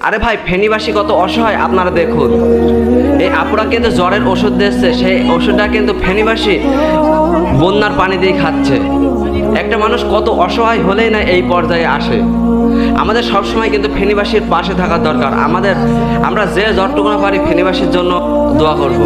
আরে ভাই, ফেনীবাসী কত অসহায় আপনারা দেখুন। এই আপুরা কিন্তু জ্বরের ওষুধ দিচ্ছে, সেই ওষুধটা কিন্তু ফেনীবাসী বন্যার পানি দিয়ে খাচ্ছে। একটা মানুষ কত অসহায় হলেই না এই পর্যায়ে আসে। আমাদের সবসময় কিন্তু ফেনীবাসীর পাশে থাকা দরকার। আমরা যে যতটুকু পারি ফেনীবাসীর জন্য দোয়া করব।